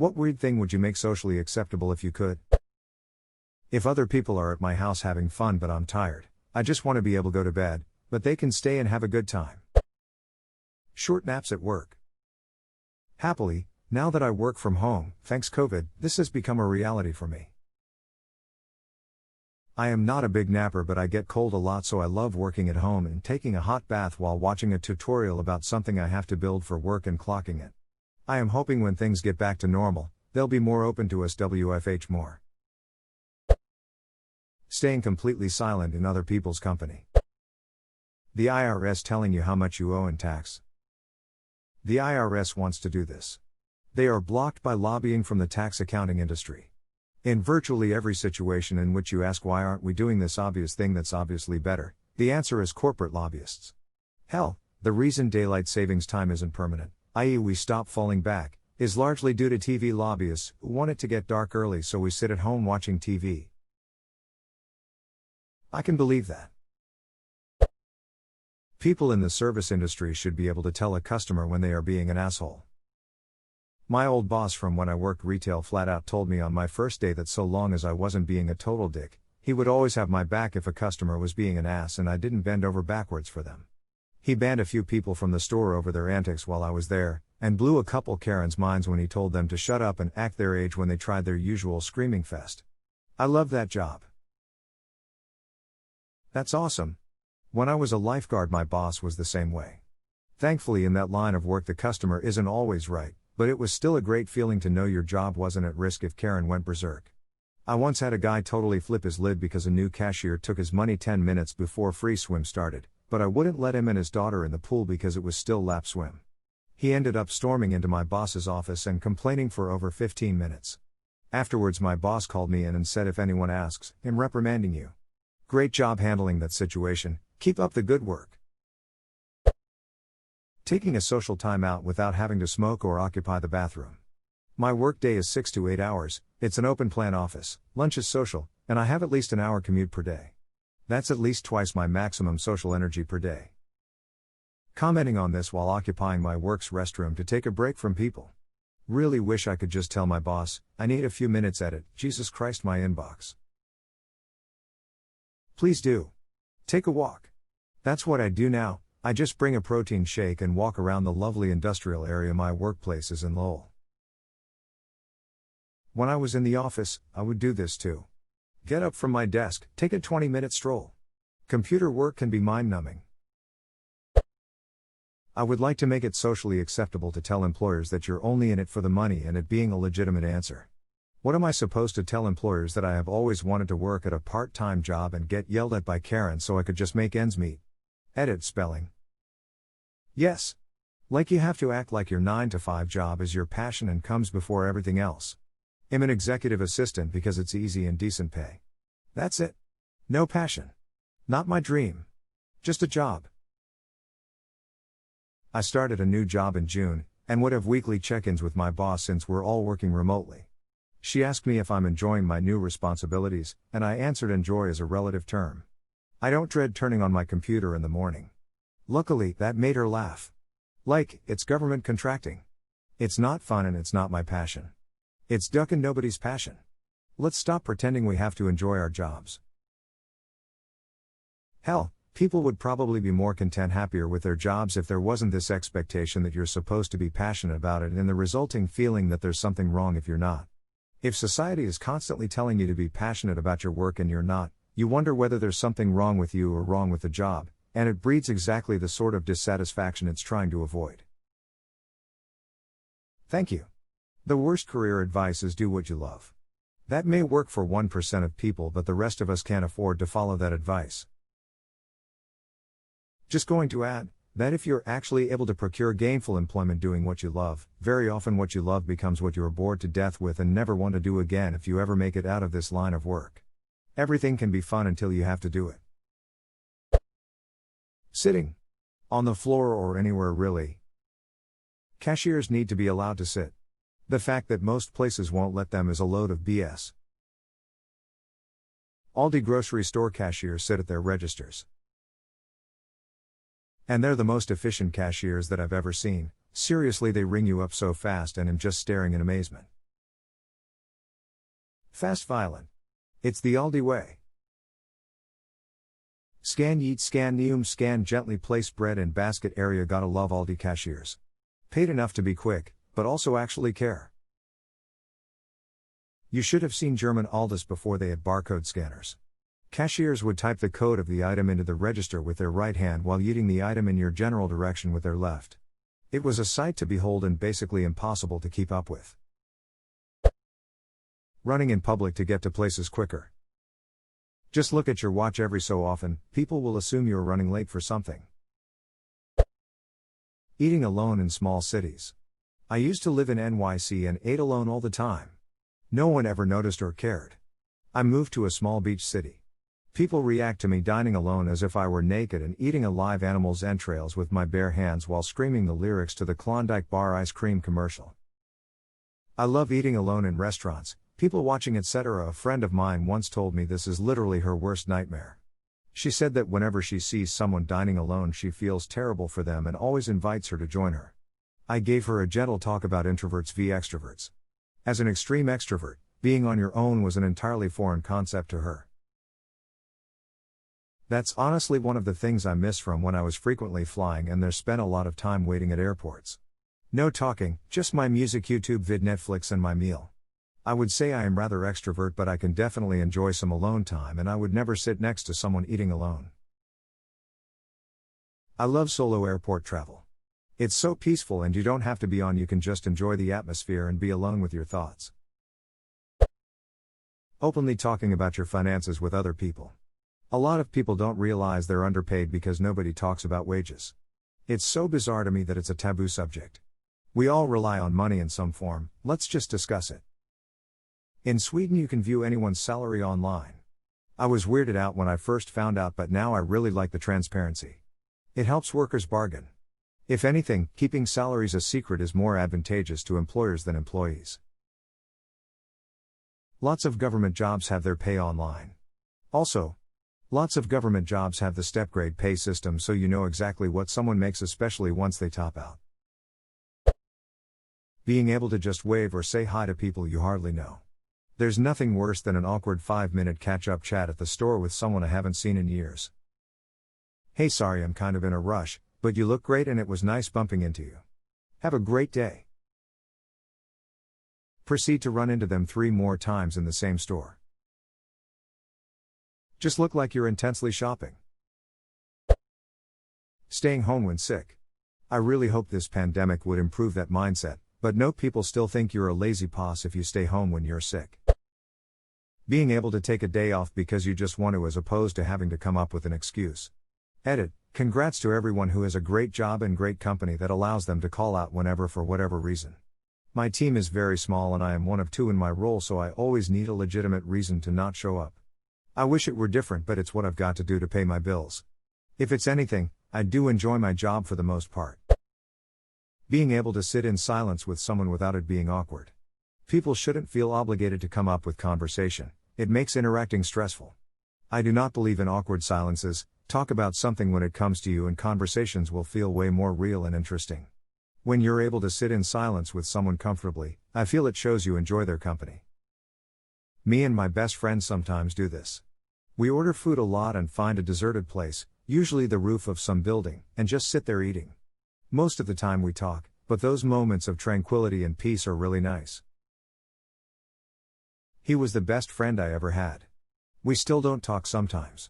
What weird thing would you make socially acceptable if you could? If other people are at my house having fun but I'm tired, I just want to be able to go to bed, but they can stay and have a good time. Short naps at work. Happily, now that I work from home, thanks COVID, this has become a reality for me. I am not a big napper, but I get cold a lot, so I love working at home and taking a hot bath while watching a tutorial about something I have to build for work and clocking it. I am hoping when things get back to normal, they'll be more open to us WFH more. Staying completely silent in other people's company. The IRS telling you how much you owe in tax. The IRS wants to do this. They are blocked by lobbying from the tax accounting industry. In virtually every situation in which you ask why aren't we doing this obvious thing that's obviously better, the answer is corporate lobbyists. Hell, the reason daylight savings time isn't permanent, i.e. we stop falling back, is largely due to TV lobbyists who want it to get dark early so we sit at home watching TV. I can believe that. People in the service industry should be able to tell a customer when they are being an asshole. My old boss from when I worked retail flat out told me on my first day that so long as I wasn't being a total dick, he would always have my back if a customer was being an ass and I didn't bend over backwards for them. He banned a few people from the store over their antics while I was there, and blew a couple Karens' minds when he told them to shut up and act their age when they tried their usual screaming fest. I loved that job. That's awesome. When I was a lifeguard, my boss was the same way. Thankfully, in that line of work, the customer isn't always right, but it was still a great feeling to know your job wasn't at risk if Karen went berserk. I once had a guy totally flip his lid because a new cashier took his money 10 minutes before free swim started, but I wouldn't let him and his daughter in the pool because it was still lap swim. He ended up storming into my boss's office and complaining for over 15 minutes. Afterwards, my boss called me in and said, if anyone asks, I'm reprimanding you. Great job handling that situation, keep up the good work. Taking a social time out without having to smoke or occupy the bathroom. My workday is 6 to 8 hours, it's an open plan office, lunch is social, and I have at least an hour commute per day. That's at least twice my maximum social energy per day. Commenting on this while occupying my work's restroom to take a break from people. Really wish I could just tell my boss, I need a few minutes edit, Jesus Christ my inbox. Please do. Take a walk. That's what I do now, I just bring a protein shake and walk around the lovely industrial area my workplace is in Lowell. When I was in the office, I would do this too. Get up from my desk, take a 20-minute stroll. Computer work can be mind-numbing. I would like to make it socially acceptable to tell employers that you're only in it for the money and it being a legitimate answer. What am I supposed to tell employers that I have always wanted to work at a part-time job and get yelled at by Karen so I could just make ends meet? Edit spelling. Yes. Like you have to act like your 9-to-5 job is your passion and comes before everything else. I'm an executive assistant because it's easy and decent pay. That's it. No passion. Not my dream. Just a job. I started a new job in June, and would have weekly check-ins with my boss since we're all working remotely. She asked me if I'm enjoying my new responsibilities, and I answered enjoy is a relative term. I don't dread turning on my computer in the morning. Luckily, that made her laugh. Like, it's government contracting. It's not fun and it's not my passion. It's ducking nobody's passion. Let's stop pretending we have to enjoy our jobs. Hell, people would probably be more content, happier with their jobs if there wasn't this expectation that you're supposed to be passionate about it and the resulting feeling that there's something wrong if you're not. If society is constantly telling you to be passionate about your work and you're not, you wonder whether there's something wrong with you or wrong with the job, and it breeds exactly the sort of dissatisfaction it's trying to avoid. Thank you. The worst career advice is do what you love. That may work for 1% of people, but the rest of us can't afford to follow that advice. Just going to add that if you're actually able to procure gainful employment doing what you love, very often what you love becomes what you're bored to death with and never want to do again if you ever make it out of this line of work. Everything can be fun until you have to do it. Sitting. On the floor or anywhere really. Cashiers need to be allowed to sit. The fact that most places won't let them is a load of BS. Aldi grocery store cashiers sit at their registers. And they're the most efficient cashiers that I've ever seen. Seriously, they ring you up so fast and I'm just staring in amazement. Fast violent. It's the Aldi way. Scan yeet scan neum scan gently place bread in basket area gotta love Aldi cashiers. Paid enough to be quick, but also actually care. You should have seen German Aldis before they had barcode scanners. Cashiers would type the code of the item into the register with their right hand while yeeting the item in your general direction with their left. It was a sight to behold and basically impossible to keep up with. Running in public to get to places quicker. Just look at your watch every so often, people will assume you are running late for something. Eating alone in small cities. I used to live in NYC and ate alone all the time. No one ever noticed or cared. I moved to a small beach city. People react to me dining alone as if I were naked and eating a live animal's entrails with my bare hands while screaming the lyrics to the Klondike Bar ice cream commercial. I love eating alone in restaurants, people watching, etc. A friend of mine once told me this is literally her worst nightmare. She said that whenever she sees someone dining alone she feels terrible for them and always invites her to join her. I gave her a gentle talk about introverts v extroverts. As an extreme extrovert, being on your own was an entirely foreign concept to her. That's honestly one of the things I miss from when I was frequently flying and there spent a lot of time waiting at airports. No talking, just my music, YouTube vid, Netflix and my meal. I would say I am rather extrovert, but I can definitely enjoy some alone time and I would never sit next to someone eating alone. I love solo airport travel. It's so peaceful and you don't have to be on, you can just enjoy the atmosphere and be alone with your thoughts. Openly talking about your finances with other people. A lot of people don't realize they're underpaid because nobody talks about wages. It's so bizarre to me that it's a taboo subject. We all rely on money in some form, let's just discuss it. In Sweden you can view anyone's salary online. I was weirded out when I first found out, but now I really like the transparency. It helps workers bargain. If anything, keeping salaries a secret is more advantageous to employers than employees. Lots of government jobs have their pay online. Also, lots of government jobs have the step grade pay system, so you know exactly what someone makes, especially once they top out. Being able to just wave or say hi to people you hardly know. There's nothing worse than an awkward 5-minute catch-up chat at the store with someone I haven't seen in years. Hey, sorry, I'm kind of in a rush, but you look great and it was nice bumping into you. Have a great day. Proceed to run into them 3 more times in the same store. Just look like you're intensely shopping. Staying home when sick. I really hope this pandemic would improve that mindset, but no, people still think you're a lazy poss if you stay home when you're sick. Being able to take a day off because you just want to, as opposed to having to come up with an excuse. Edit. Congrats to everyone who has a great job and great company that allows them to call out whenever for whatever reason. My team is very small and I am one of 2 in my role, so I always need a legitimate reason to not show up. I wish it were different, but it's what I've got to do to pay my bills. If it's anything, I do enjoy my job for the most part. Being able to sit in silence with someone without it being awkward. People shouldn't feel obligated to come up with conversation, it makes interacting stressful. I do not believe in awkward silences. Talk about something when it comes to you and conversations will feel way more real and interesting. When you're able to sit in silence with someone comfortably, I feel it shows you enjoy their company. Me and my best friend sometimes do this. We order food a lot and find a deserted place, usually the roof of some building, and just sit there eating. Most of the time we talk, but those moments of tranquility and peace are really nice. He was the best friend I ever had. We still don't talk sometimes.